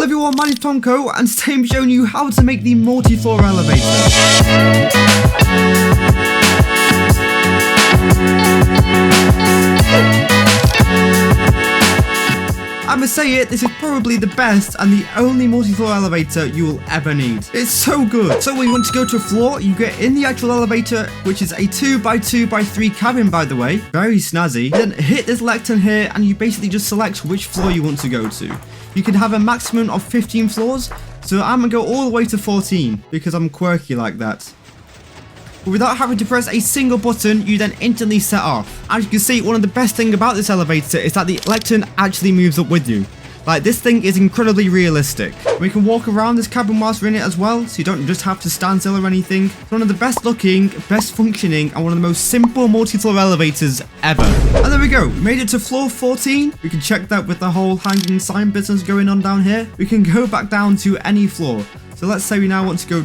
Hello everyone, my name is Tomco, and today I'm showing you how to make the multi-floor elevator. I must say it, this is probably the best and the only multi-floor elevator you will ever need. It's so good. So when you want to go to a floor, you get in the actual elevator, which is a 2x2x3 cabin, by the way. Very snazzy. Then hit this lectern here, and you basically just select which floor you want to go to. You can have a maximum of 15 floors, so I'm gonna go all the way to 14 because I'm quirky like that. But without having to press a single button, you then instantly set off. As you can see, one of the best things about this elevator is that the lectern actually moves up with you. Like, this thing is incredibly realistic. We can walk around this cabin whilst we're in it as well, so you don't just have to stand still or anything. It's one of the best looking, best functioning, and one of the most simple multi-floor elevators ever. And there we go, we made it to floor 14. We can check that with the whole hanging sign business going on down here. We can go back down to any floor. So let's say we now want to go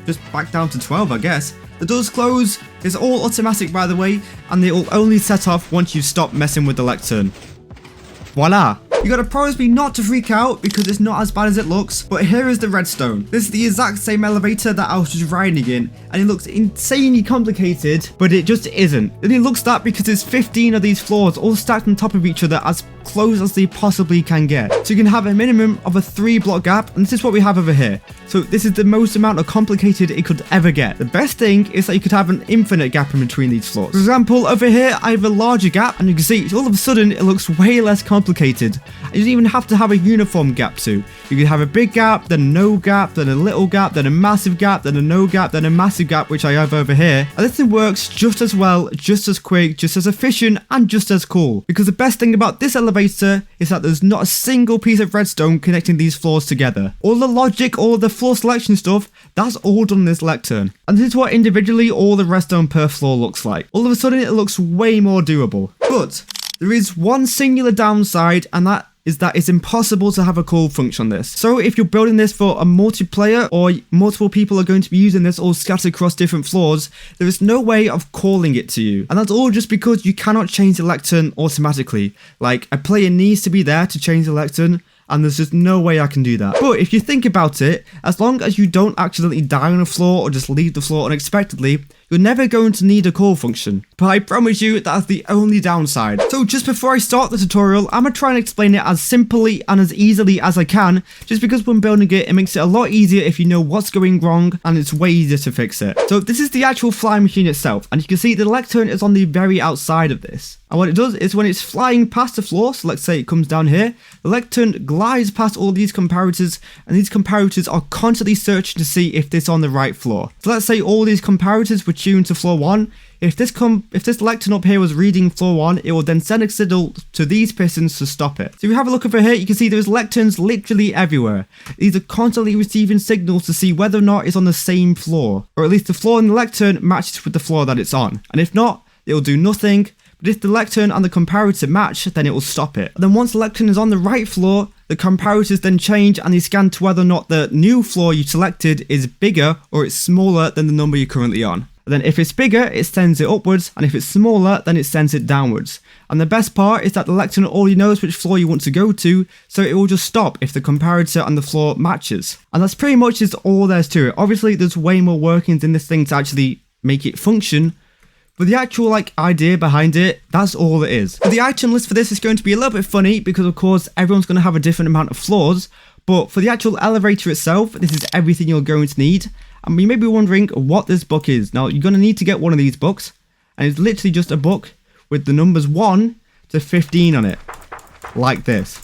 just back down to 12, I guess. The doors close, it's all automatic by the way, and they will only set off once you stop messing with the lectern. Voila! You gotta promise me not to freak out because it's not as bad as it looks, but here is the redstone. This is the exact same elevator that I was just riding in, and it looks insanely complicated, but it just isn't. And it looks that because there's 15 of these floors all stacked on top of each other as close as they possibly can get. So you can have a minimum of a 3-block gap, and this is what we have over here. So this is the most amount of complicated it could ever get. The best thing is that you could have an infinite gap in between these floors. For example, over here I have a larger gap, and you can see all of a sudden it looks way less complicated. You don't even have to have a uniform gap too. You can have a big gap, then no gap, then a little gap, then a massive gap, then a no gap, then a massive gap, which I have over here. And this thing works just as well, just as quick, just as efficient, and just as cool. Because the best thing about this elevator is that there's not a single piece of redstone connecting these floors together. All the logic, all the floor selection stuff, that's all done in this lectern. And this is what individually all the redstone per floor looks like. All of a sudden it looks way more doable. But there is one singular downside, and that is that it's impossible to have a call function on this. So if you're building this for a multiplayer or multiple people are going to be using this all scattered across different floors, there is no way of calling it to you. And that's all just because you cannot change the lectern automatically. Like, a player needs to be there to change the lectern, and there's just no way I can do that. But if you think about it, as long as you don't accidentally die on a floor or just leave the floor unexpectedly, you're never going to need a call function. But I promise you that's the only downside. So just before I start the tutorial, I'm going to try and explain it as simply and as easily as I can, just because when building it, it makes it a lot easier if you know what's going wrong, and it's way easier to fix it. So this is the actual flying machine itself, and you can see the lectern is on the very outside of this. And what it does is when it's flying past the floor, so let's say it comes down here, the lectern glides past all these comparators, and these comparators are constantly searching to see if it's on the right floor. So let's say all these comparators were tuned to floor 1. If this lectern up here was reading floor 1, it will then send a signal to these pistons to stop it. So if you have a look over here, you can see there's lecterns literally everywhere. These are constantly receiving signals to see whether or not it's on the same floor, or at least the floor in the lectern matches with the floor that it's on. And if not, it will do nothing. But if the lectern and the comparator match, then it will stop it. And then once the lectern is on the right floor, the comparators then change and they scan to whether or not the new floor you selected is bigger or it's smaller than the number you're currently on. And then if it's bigger, it sends it upwards, and if it's smaller, then it sends it downwards. And the best part is that the lectern already knows which floor you want to go to, so it will just stop if the comparator and the floor matches. And that's pretty much just all there's to it. Obviously, there's way more workings in this thing to actually make it function, but the actual idea behind it, that's all it is. But the item list for this is going to be a little bit funny because of course everyone's going to have a different amount of floors, but for the actual elevator itself, this is everything you're going to need. And you may be wondering what this book is. Now, you're going to need to get one of these books, and it's literally just a book with the numbers 1 to 15 on it, like this.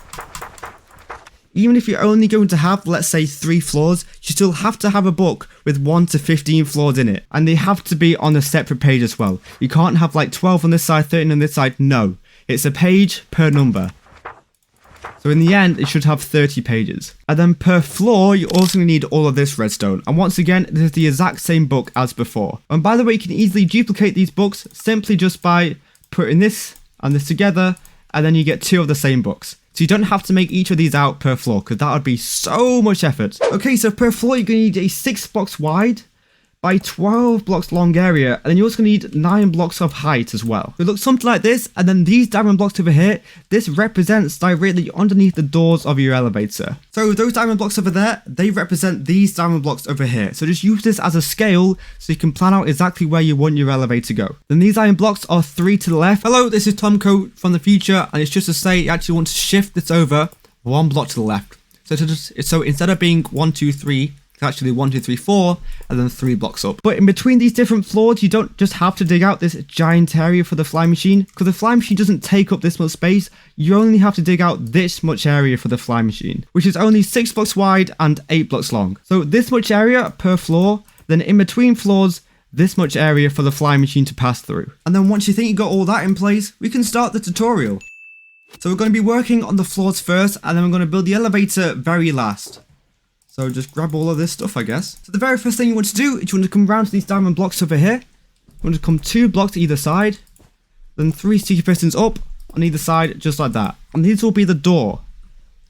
Even if you're only going to have, let's say, 3 floors, you still have to have a book with 1 to 15 floors in it. And they have to be on a separate page as well. You can't have like 12 on this side, 13 on this side. No, it's a page per number. So in the end, it should have 30 pages. And then per floor, you also need all of this redstone. And once again, this is the exact same book as before. And by the way, you can easily duplicate these books simply just by putting this and this together, and then you get 2 of the same books. So you don't have to make each of these out per floor, because that would be so much effort. Okay, so per floor, you're going to need a 6 box wide, by 12 blocks long area, and then you're also going to need 9 blocks of height as well. So it looks something like this, and then these diamond blocks over here, this represents directly underneath the doors of your elevator. So those diamond blocks over there, they represent these diamond blocks over here. So just use this as a scale so you can plan out exactly where you want your elevator to go. Then these iron blocks are 3 to the left. Hello, this is Tomco from the future, and it's just to say you actually want to shift this over 1 block to the left. So instead of being 1, 2, 3, it's actually 1, 2, 3, 4, and then 3 blocks up. But in between these different floors, you don't just have to dig out this giant area for the fly machine, because the fly machine doesn't take up this much space. You only have to dig out this much area for the fly machine, which is only 6 blocks wide and 8 blocks long. So this much area per floor, then in between floors, this much area for the fly machine to pass through. And then once you think you got all that in place, we can start the tutorial. So we're going to be working on the floors first, and then we're going to build the elevator very last. So just grab all of this stuff, I guess. So the very first thing you want to do is you want to come around to these diamond blocks over here. You want to come 2 blocks either side, then 3 sticky pistons up on either side, just like that. And these will be the door.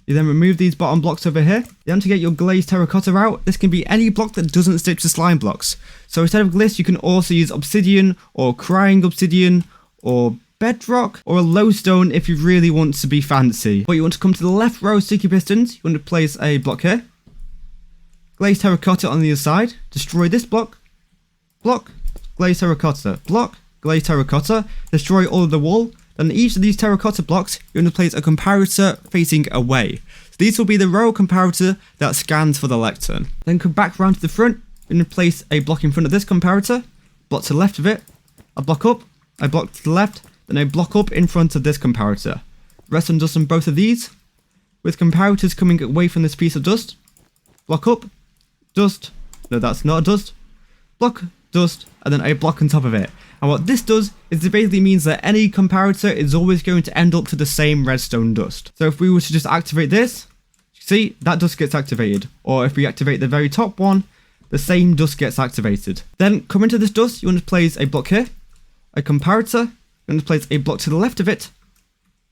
You then remove these bottom blocks over here. Then to get your glazed terracotta out, this can be any block that doesn't stick to slime blocks. So instead of gliss, you can also use obsidian, or crying obsidian, or bedrock, or a low stone if you really want to be fancy. But you want to come to the left row of sticky pistons. You want to place a block here. Glazed terracotta on the other side. Destroy this block. Block. Glazed terracotta. Block. Glazed terracotta. Destroy all of the wall. Then each of these terracotta blocks, you're going to place a comparator facing away. So these will be the row comparator that scans for the lectern. Then come back around to the front. You're going to place a block in front of this comparator. Block to the left of it. A block up. A block to the left. Then a block up in front of this comparator. Redstone dust on both of these. With comparators coming away from this piece of dust. Block up. Dust. No, that's not a dust. Block, dust, and then a block on top of it. And what this does is it basically means that any comparator is always going to end up to the same redstone dust. So if we were to just activate this, see, that dust gets activated. Or if we activate the very top one, the same dust gets activated. Then come into this dust, you want to place a block here, a comparator, you want to place a block to the left of it,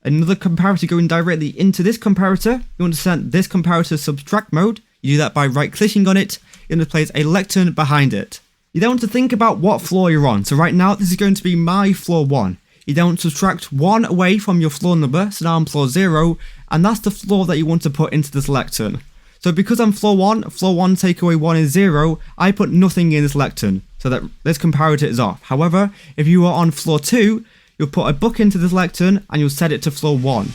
another comparator going directly into this comparator. You want to set this comparator to subtract mode. You do that by right clicking on it. You're going to place a lectern behind it. You then want to think about what floor you're on. So right now this is going to be my floor 1. You then want to subtract 1 away from your floor number. So now I'm floor 0, and that's the floor that you want to put into this lectern. So because I'm floor 1 take away 1 is 0, I put nothing in this lectern so that this comparator is off. However, if you are on floor 2, you'll put a book into this lectern and you'll set it to floor 1.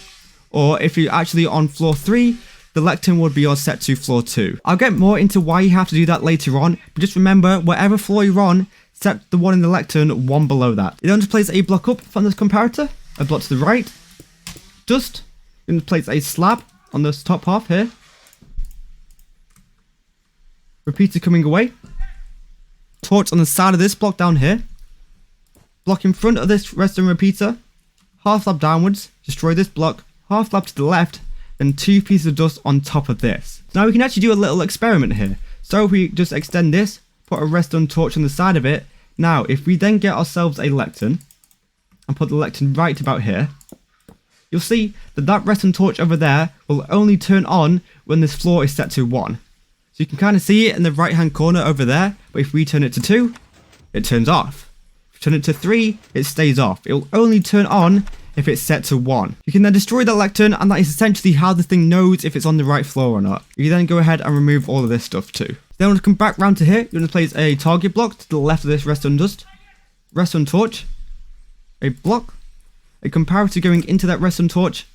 Or if you're actually on floor 3, the lectern would be all set to floor 2. I'll get more into why you have to do that later on, but just remember, whatever floor you're on, set the one in the lectern 1 below that. You then just place a block up from this comparator, a block to the right, dust, you're going to place a slab on this top half here, repeater coming away, torch on the side of this block down here, block in front of this redstone repeater, half slab downwards, destroy this block, half slab to the left, and 2 pieces of dust on top of this. Now we can actually do a little experiment here. So if we just extend this, put a redstone torch on the side of it. Now if we then get ourselves a lectern and put the lectern right about here, you'll see that that redstone torch over there will only turn on when this floor is set to 1. So you can kind of see it in the right hand corner over there, but if we turn it to 2, it turns off. If we turn it to 3, it stays off. It will only turn on if it's set to 1. You can then destroy that lectern, and that is essentially how the thing knows if it's on the right floor or not. You then go ahead and remove all of this stuff too. Then want to come back round to here, you want to place a target block to the left of this redstone dust, redstone torch, a block, a comparator going into that redstone torch,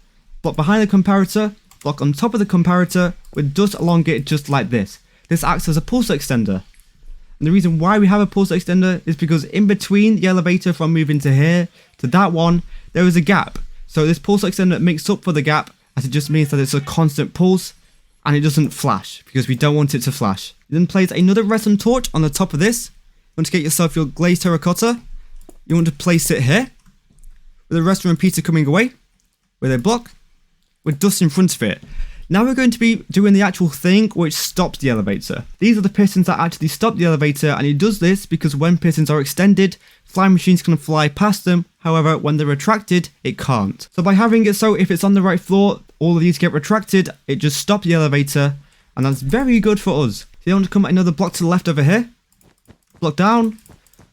block behind the comparator, block on top of the comparator with dust along it just like this. This acts as a pulse extender. And the reason why we have a pulse extender is because in between the elevator from moving to here to that one, there is a gap. So this pulse extender makes up for the gap, as it just means that it's a constant pulse and it doesn't flash because we don't want it to flash. You then place another redstone torch on the top of this. You want to get yourself your glazed terracotta. You want to place it here with a redstone repeater coming away with a block with dust in front of it. Now we're going to be doing the actual thing which stops the elevator. These are the pistons that actually stop the elevator, and it does this because when pistons are extended, flying machines can fly past them. However, when they're retracted, it can't. So by having it so if it's on the right floor, all of these get retracted, it just stops the elevator, and that's very good for us. So you want to come another block to the left over here, block down,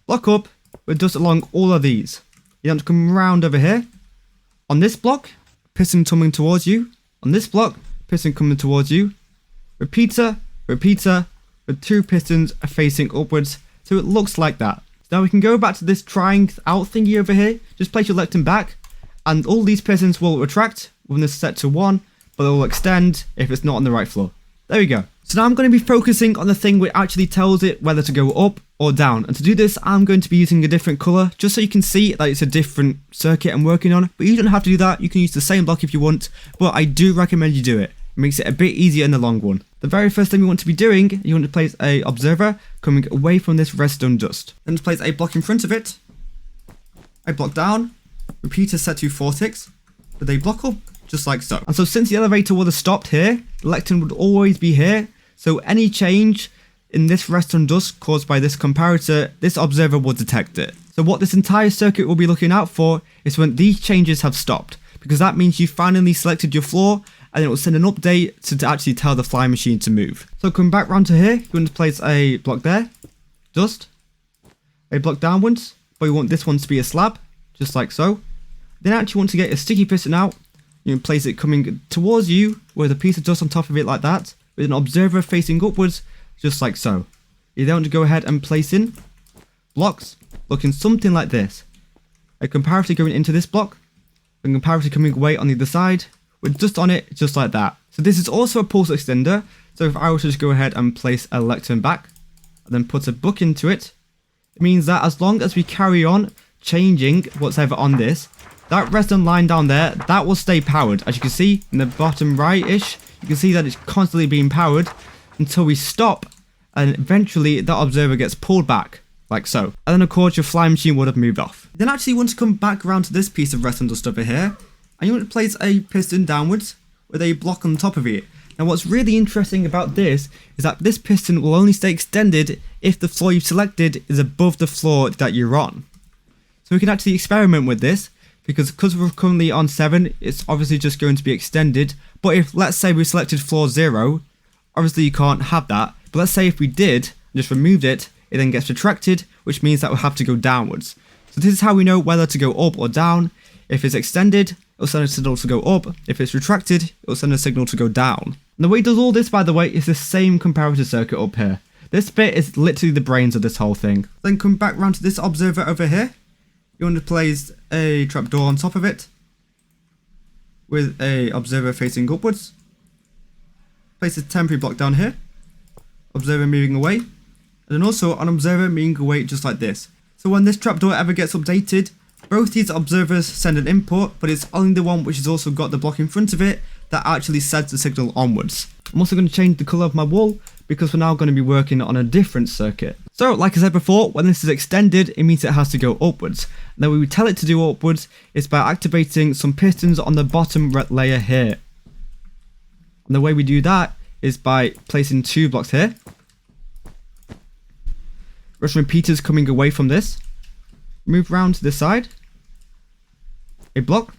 block up, but just along all of these. You want to come around over here. On this block, piston coming towards you. On this block, piston coming towards you. Repeater, repeater, with 2 pistons facing upwards, so it looks like that. Now we can go back to this trying out thingy over here. Just place your lectern back, and all these pistons will retract when this is set to 1, but they will extend if it's not on the right floor. There we go. So now I'm going to be focusing on the thing which actually tells it whether to go up or down. And to do this, I'm going to be using a different color, just so you can see that it's a different circuit I'm working on. But you don't have to do that. You can use the same block if you want, but I do recommend you do it. It makes it a bit easier in the long run. The very first thing you want to be doing, you want to place a observer coming away from this redstone dust. Then place a block in front of it, a block down, repeater set to 4 ticks, with a block up, just like so. And so since the elevator would have stopped here, the lectern would always be here, so any change in this redstone dust caused by this comparator, this observer will detect it. So what this entire circuit will be looking out for is when these changes have stopped, because that means you finally selected your floor, and it will send an update to actually tell the fly machine to move. So come back round to here, you want to place a block there, dust, a block downwards, but you want this one to be a slab, just like so. Then actually want to get a sticky piston out, you can place it coming towards you with a piece of dust on top of it like that, with an observer facing upwards, just like so. You then want to go ahead and place in blocks looking something like this. A comparator going into this block, a comparator coming away on the other side, with dust on it, just like that. So this is also a pulse extender, so if I were to just go ahead and place a lectern back, and then put a book into it, it means that as long as we carry on changing whatever on this, that redstone line down there, that will stay powered. As you can see in the bottom right-ish, you can see that it's constantly being powered until we stop, and eventually that observer gets pulled back, like so. And then of course your fly machine would have moved off. Then actually you want to come back around to this piece of redstone dust over here, and you want to place a piston downwards with a block on top of it. Now what's really interesting about this is that this piston will only stay extended if the floor you've selected is above the floor that you're on. So we can actually experiment with this, because we're currently on 7, it's obviously just going to be extended. But if, let's say we selected floor 0, obviously you can't have that. But let's say if we did, just removed it, it then gets retracted, which means that we'll have to go downwards. So this is how we know whether to go up or down. If it's extended, it'll send a signal to go up. If it's retracted, it'll send a signal to go down. And the way it does all this, by the way, is the same comparator circuit up here. This bit is literally the brains of this whole thing. Then come back round to this observer over here. You want to place a trapdoor on top of it with a observer facing upwards. Place a temporary block down here. Observer moving away. And then also an observer moving away just like this. So when this trapdoor ever gets updated, both these observers send an input, but it's only the one which has also got the block in front of it that actually sends the signal onwards. I'm also going to change the colour of my wall because we're now going to be working on a different circuit. So like I said before, when this is extended, it means it has to go upwards. And the way we tell it to do upwards is by activating some pistons on the bottom layer here. And the way we do that is by placing 2 blocks here. Russian repeaters coming away from this. Move round to this side. A block.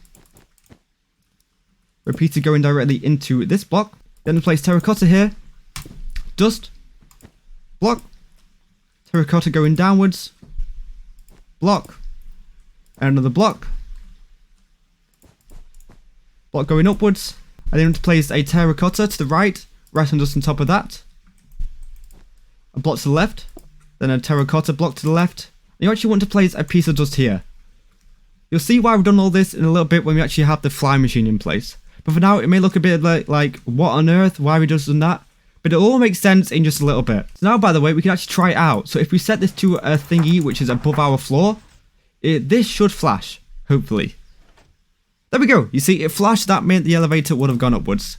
Repeater going directly into this block. Then place terracotta here. Dust. Block. Terracotta going downwards. Block. And another block. Block going upwards. And then to place a terracotta to the right. Redstone dust on top of that. A block to the left. Then a terracotta block to the left. And you actually want to place a piece of dust here. You'll see why we've done all this in a little bit when we actually have the fly machine in place. But for now, it may look a bit like what on earth, why have we just done that? But it all makes sense in just a little bit. So now, by the way, we can actually try it out. So if we set this to a thingy which is above our floor, this should flash, hopefully. There we go. You see, it flashed. That meant the elevator would have gone upwards.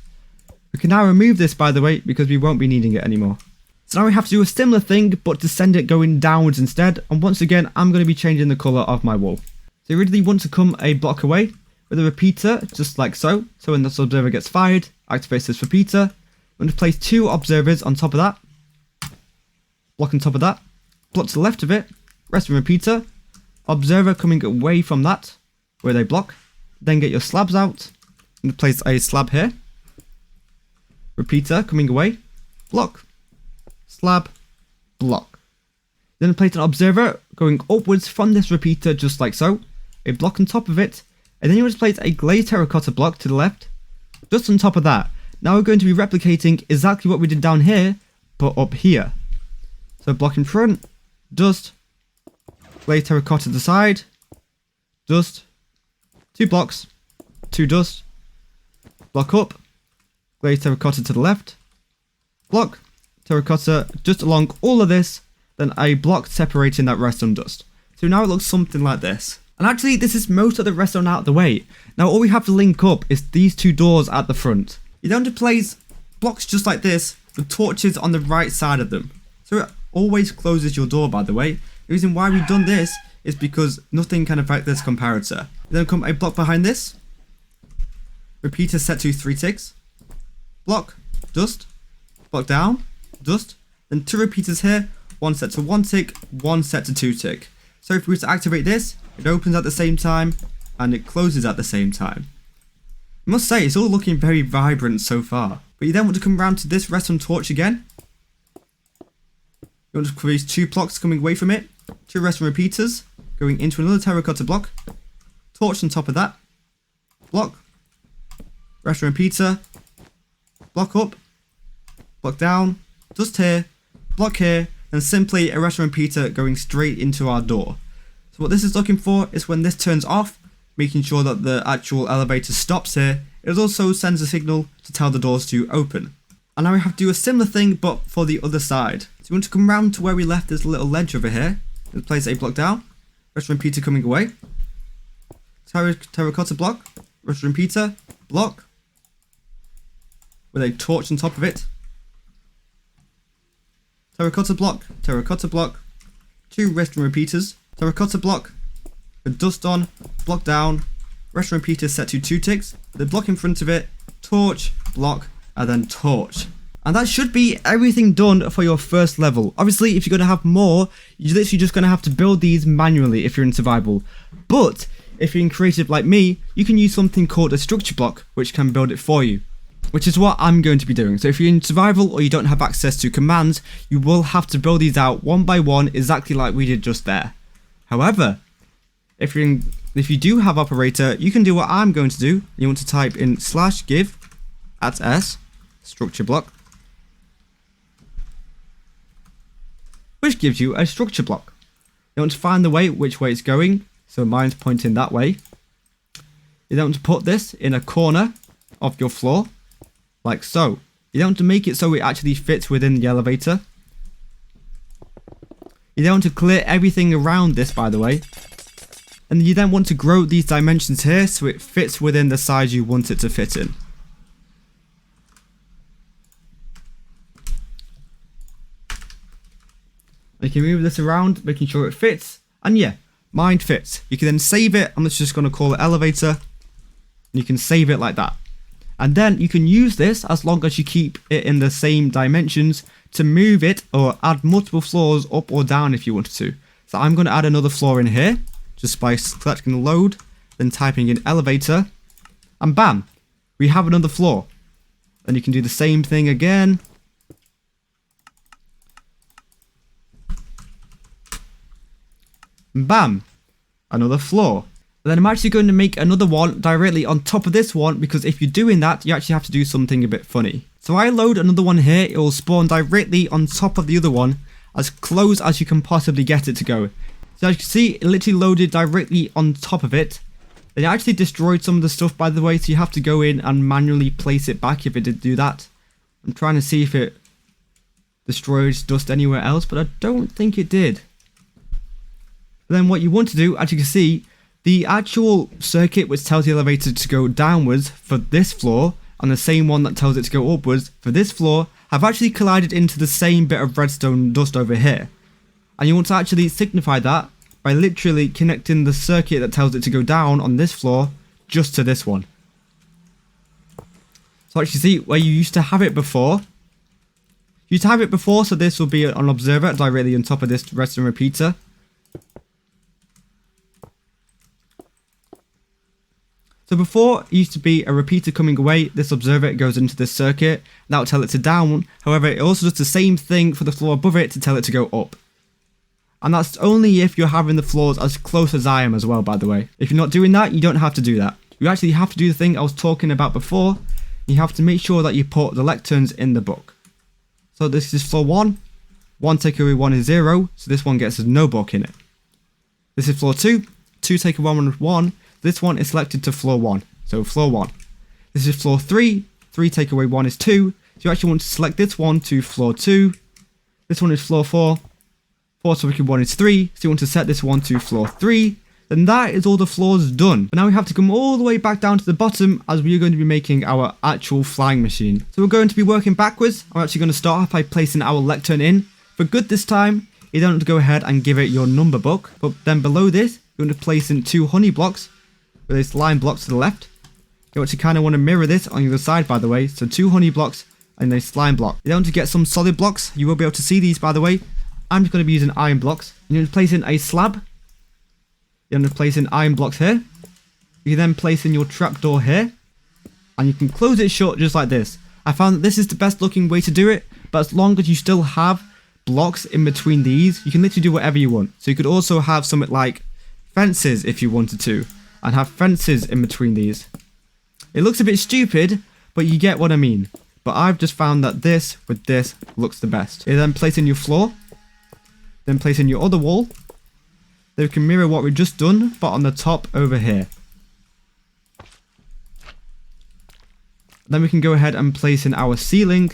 We can now remove this, by the way, because we won't be needing it anymore. So now we have to do a similar thing, but to send it going downwards instead. And once again, I'm going to be changing the colour of my wall. So you really want to come a block away with a repeater, just like so. So when this observer gets fired, activates this repeater. I'm going to place 2 observers on top of that. Block on top of that. Block to the left of it. Rest repeater. Observer coming away from that, where they block. Then get your slabs out. And place a slab here. Repeater coming away. Block. Slab. Block. Then place an observer going upwards from this repeater just like so, a block on top of it, and then you want to place a glazed terracotta block to the left, just on top of that. Now we're going to be replicating exactly what we did down here, but up here. So block in front, dust, glazed terracotta to the side, dust, 2 blocks, 2 dust, block up, glazed terracotta to the left, block, terracotta just along all of this, then a block separating that redstone dust. So now it looks something like this. And actually this is most of the redstone out of the way. Now all we have to link up is these 2 doors at the front. You don't have to place blocks just like this with torches on the right side of them. So it always closes your door, by the way. The reason why we've done this is because nothing can affect this comparator. Then come a block behind this. Repeater set to 3 ticks. Block, dust, block down, dust. Then 2 repeaters here. 1 set to 1 tick, 1 set to 2 tick. So if we were to activate this, it opens at the same time and it closes at the same time. I must say, it's all looking very vibrant so far. But you then want to come around to this redstone torch again. You want to create 2 blocks coming away from it, 2 redstone repeaters going into another terracotta block, torch on top of that, block, redstone repeater, block up, block down, dust here, block here, and simply a redstone repeater going straight into our door. So what this is looking for is when this turns off, making sure that the actual elevator stops here, it also sends a signal to tell the doors to open. And now we have to do a similar thing but for the other side. So we want to come round to where we left this little ledge over here, and place a block down, redstone repeater coming away, terracotta block, redstone repeater, block, with a torch on top of it, terracotta block, 2 redstone repeaters, terracotta block, the dust on, block down, redstone repeater set to 2 ticks, the block in front of it, torch, block, and then torch. And that should be everything done for your first level. Obviously, if you're going to have more, you're literally just going to have to build these manually if you're in survival. But if you're in creative like me, you can use something called a structure block, which can build it for you, which is what I'm going to be doing. So if you're in survival or you don't have access to commands, you will have to build these out one by one, exactly like we did just there. However, if you do have operator, you can do what I'm going to do. You want to type in /give @s structure block, which gives you a structure block. You want to find the way which way it's going, so mine's pointing that way. You don't want to put this in a corner of your floor, like so. You don't want to make it so it actually fits within the elevator. You don't want to clear everything around this, by the way. And you then want to grow these dimensions here so it fits within the size you want it to fit in. You can move this around, making sure it fits. And yeah, mine fits. You can then save it. I'm just going to call it elevator. And you can save it like that. And then you can use this as long as you keep it in the same dimensions to move it or add multiple floors up or down if you wanted to. So I'm going to add another floor in here just by selecting load, then typing in elevator, and bam, we have another floor. Then you can do the same thing again. And bam, another floor. And then I'm actually going to make another one directly on top of this one, because if you're doing that, you actually have to do something a bit funny. So I load another one here, it will spawn directly on top of the other one, as close as you can possibly get it to go. So as you can see, it literally loaded directly on top of it. Then it actually destroyed some of the stuff, by the way, so you have to go in and manually place it back if it did do that. I'm trying to see if it destroyed dust anywhere else, but I don't think it did. But then what you want to do, as you can see, the actual circuit which tells the elevator to go downwards for this floor, and the same one that tells it to go upwards for this floor, have actually collided into the same bit of redstone dust over here. And you want to actually signify that by literally connecting the circuit that tells it to go down on this floor just to this one. So actually see where you used to have it before. You used to have it before, so this will be an observer directly on top of this redstone repeater. So before it used to be a repeater coming away, this observer goes into this circuit, that will tell it to down. However, it also does the same thing for the floor above it to tell it to go up. And that's only if you're having the floors as close as I am as well, by the way. If you're not doing that, you don't have to do that. You actually have to do the thing I was talking about before. You have to make sure that you put the lecterns in the book. So this is floor 1. 1 take away 1 is 0, so this one gets no book in it. This is floor 2. 2 take away 1 is 1. This one is selected to floor 1, so floor 1. This is floor 3. 3 take away 1 is 2. So you actually want to select this one to floor 2. This one is floor 4. 4 take away 1 is 3. So you want to set this one to floor 3. Then that is all the floors done. But now we have to come all the way back down to the bottom as we are going to be making our actual flying machine. So we're going to be working backwards. I'm actually going to start off by placing our lectern in. For good this time, you don't have to go ahead and give it your number book. But then below this, you're going to place in 2 honey blocks with a slime block to the left. You actually kind of want to mirror this on the other side, by the way. So 2 honey blocks and a slime block. You don't want to get some solid blocks. You will be able to see these, by the way. I'm just going to be using iron blocks. You're going to place in a slab. You're going to place in iron blocks here. You can then place in your trapdoor here. And you can close it shut just like this. I found that this is the best looking way to do it. But as long as you still have blocks in between these, you can literally do whatever you want. So you could also have something like fences if you wanted to. And have fences in between these. It looks a bit stupid, but you get what I mean. But I've just found that this with this looks the best. You then place in your floor. Then place in your other wall. Then we can mirror what we've just done, but on the top over here. Then we can go ahead and place in our ceiling,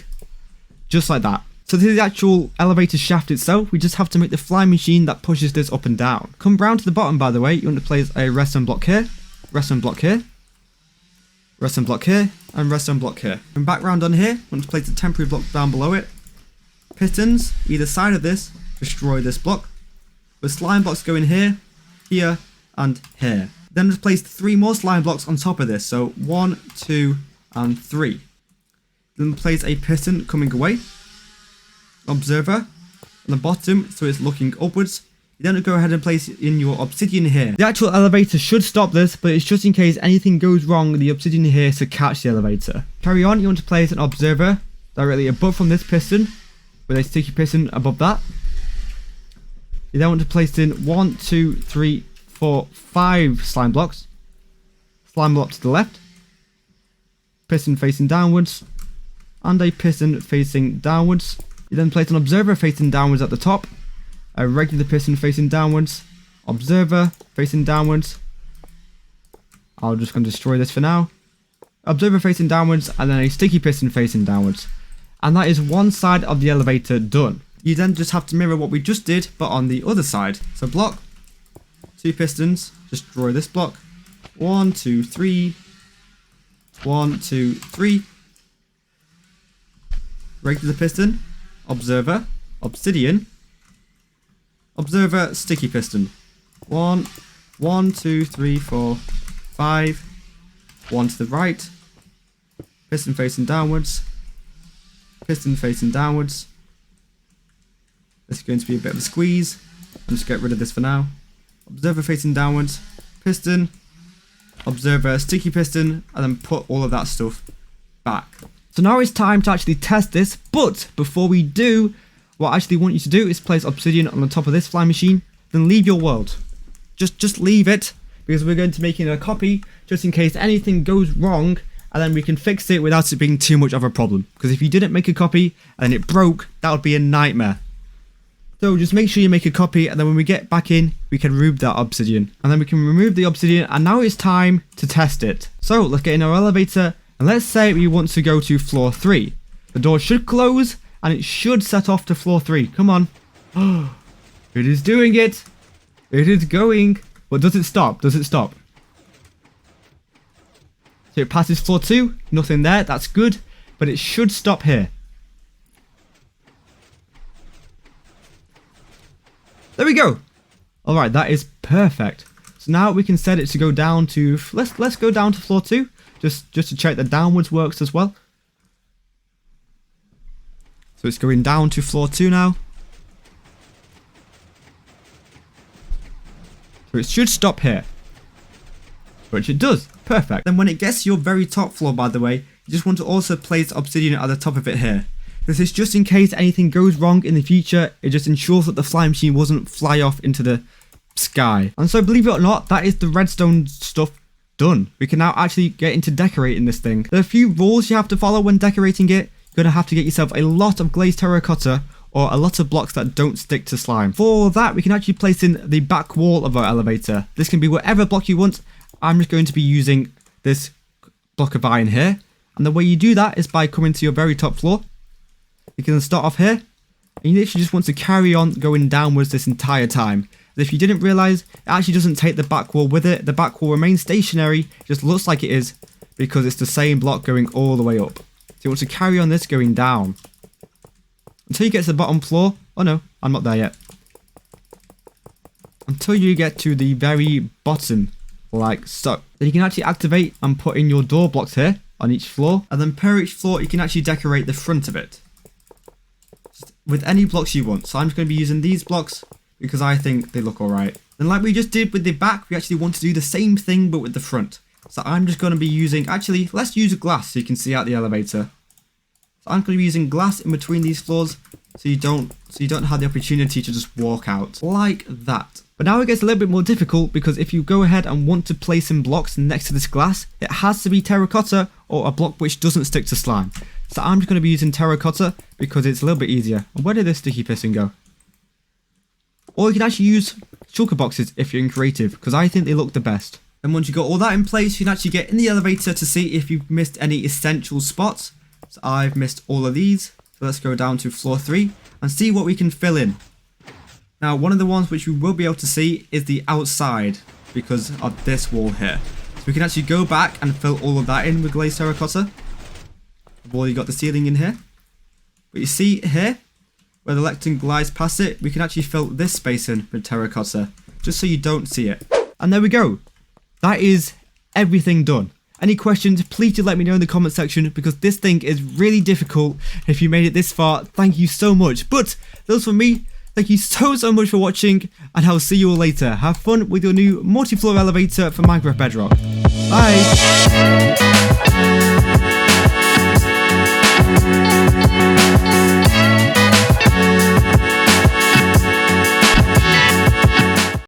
just like that. So this is the actual elevator shaft itself. We just have to make the flying machine that pushes this up and down. Come round to the bottom, by the way. You want to place a redstone block here, redstone block here, redstone block here, and redstone block here. And back round on here, you want to place a temporary block down below it. Pistons, either side of this, destroy this block. With slime blocks going here, here, and here. Then just place 3 more slime blocks on top of this. So 1, 2, and 3. Then place a piston coming away. Observer on the bottom, so it's looking upwards. You then go ahead and place in your obsidian here. The actual elevator should stop this, but it's just in case anything goes wrong, the obsidian here to catch the elevator. Carry on, you want to place an observer directly above from this piston, with a sticky piston above that. You then want to place in 1, 2, 3, 4, 5 slime blocks. Slime block to the left. Piston facing downwards. And a piston facing downwards. You then place an observer facing downwards at the top. A regular piston facing downwards. Observer facing downwards. I'm just going to destroy this for now. Observer facing downwards, and then a sticky piston facing downwards. And that is one side of the elevator done. You then just have to mirror what we just did, but on the other side. So block, 2 pistons, destroy this block. 1, 2, 3. 1, 2, 3. Regular piston, observer, obsidian, observer, sticky piston. 1, 2, 3, 4, 5. 1 to the right. Piston facing downwards. Piston facing downwards. This is going to be a bit of a squeeze. I'm just get rid of this for now. Observer facing downwards. Piston. Observer, sticky piston. And then put all of that stuff back. So now it's time to actually test this. But before we do, what I actually want you to do is place obsidian on the top of this flying machine. Then leave your world. Just leave it. Because we're going to make it a copy. Just in case anything goes wrong. And then we can fix it without it being too much of a problem. Because if you didn't make a copy and it broke, that would be a nightmare. So just make sure you make a copy, and then when we get back in, we can remove that obsidian. And then we can remove the obsidian, and now it's time to test it. So let's get in our elevator, and let's say we want to go to floor 3. The door should close, and it should set off to floor 3. Come on. Oh, it is doing it. It is going. But does it stop? Does it stop? So it passes floor 2. Nothing there. That's good. But it should stop here. There we go. All right, that is perfect. So now we can set it to go down to, let's go down to floor 2, just to check that downwards works as well. So it's going down to floor 2 now. So it should stop here, which it does. Perfect. Then when it gets to your very top floor, by the way, you just want to also place obsidian at the top of it here. This is just in case anything goes wrong in the future. It just ensures that the flying machine doesn't fly off into the sky. And so believe it or not, that is the redstone stuff done. We can now actually get into decorating this thing. There are a few rules you have to follow when decorating it. You're going to have to get yourself a lot of glazed terracotta or a lot of blocks that don't stick to slime. For that, we can actually place in the back wall of our elevator. This can be whatever block you want. I'm just going to be using this block of iron here. And the way you do that is by coming to your very top floor. You can start off here. And you literally just want to carry on going downwards this entire time. If you didn't realize, it actually doesn't take the back wall with it. The back wall remains stationary. It just looks like it is because it's the same block going all the way up. So you want to carry on this going down until you get to the bottom floor. Oh no, I'm not there yet. Until you get to the very bottom, like so. Then you can actually activate and put in your door blocks here on each floor. And then per each floor, you can actually decorate the front of it just with any blocks you want. So I'm just going to be using these blocks because I think they look alright. And like we just did with the back, we actually want to do the same thing but with the front. So I'm just going to be using, actually, let's use a glass so you can see out the elevator. So I'm going to be using glass in between these floors so you don't have the opportunity to just walk out like that. But now it gets a little bit more difficult because if you go ahead and want to place some blocks next to this glass, it has to be terracotta or a block which doesn't stick to slime. So I'm just going to be using terracotta because it's a little bit easier. And where did this sticky piston go? Or you can actually use shulker boxes if you're in creative, because I think they look the best. And once you got all that in place, you can actually get in the elevator to see if you've missed any essential spots. So I've missed all of these. So let's go down to floor 3 and see what we can fill in. Now, one of the ones which we will be able to see is the outside because of this wall here. So we can actually go back and fill all of that in with glazed terracotta. I've already got the ceiling in here. But you see here, where the Lectern glides past it, we can actually fill this space in with terracotta, just so you don't see it. And there we go. That is everything done. Any questions, please do let me know in the comment section, because this thing is really difficult. If you made it this far, thank you so much. But those for me, thank you so much for watching, and I'll see you all later. Have fun with your new multi-floor elevator for Minecraft Bedrock. Bye!